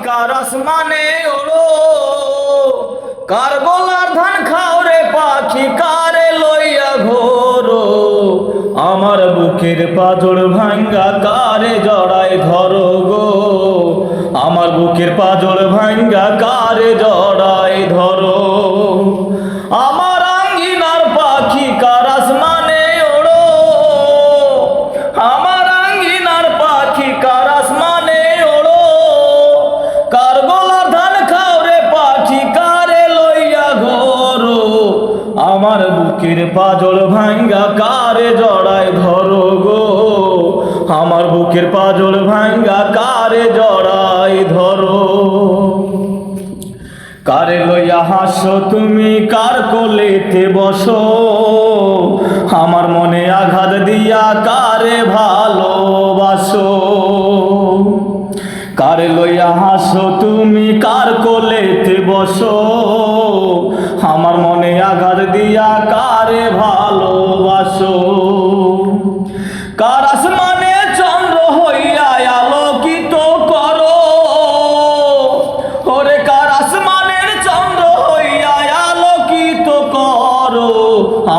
কার আসমানে ওড়ো, কার গলার ধান খাও রে পাখি, কারে লইয়া ঘোরো। আমার বুকের পাঁজর ভাঙ্গা কারে জড়ায় ধরো গো, আমার বুকের পাঁজর ভাঙ্গা কারে জড়ায় ধরো। আমার আঙ্গিনার পাখি কার আসমানে ওড়ো, আমার আঙ্গিনার পাখি কার আসমানে ওড়ো, কার গলার ধান খাও রে পাখি, কারে লইয়া ঘোরো। আমার বুকের পাঁজর ভাঙ্গা কারে জড়ায় ধরো গো, আমার বুকের পাঁজর ভাঙ্গা কারে জড়ায় ধরো। কারে লইয়া হাসো তুমি, কার কোলেতে বসো, আমার মনে আঘাত দিয়া কারে ভালোবাসো। কারে লইয়া হাসো তুমি, কার কোলেতে বসো, আমার মনে আঘাত দিয়া কারে ভালোবাসো। কার আসমানে চন্দ্র হইয়া আলোকিত করো, ওরে কার আসমানের চন্দ্র হইয়া আলোকিত করো।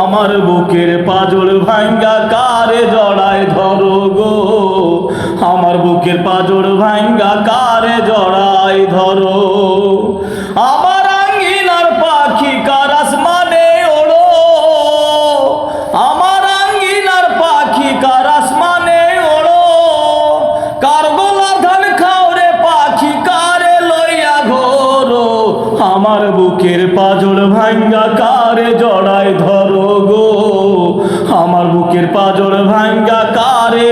আমার বুকের পাঁজর ভাঙ্গা কারে জড়ায় ধরো গো, আমার বুকের পাঁজর ভাঙ্গা কারে জড়ায় ধরো। আমার আঙ্গিনার পাখি কার আসমানে ওড়ো, আমার আঙ্গিনার পাখি কার আসমানে ওড়ো, কার গলার ধান খাও রে পাখি, কারে লইয়া ঘোরো। আমার বুকের পাঁজর ভাঙ্গা কারে জড়ায় ধরো গো, আমার বুকের পাঁজর ভাঙ্গা কারে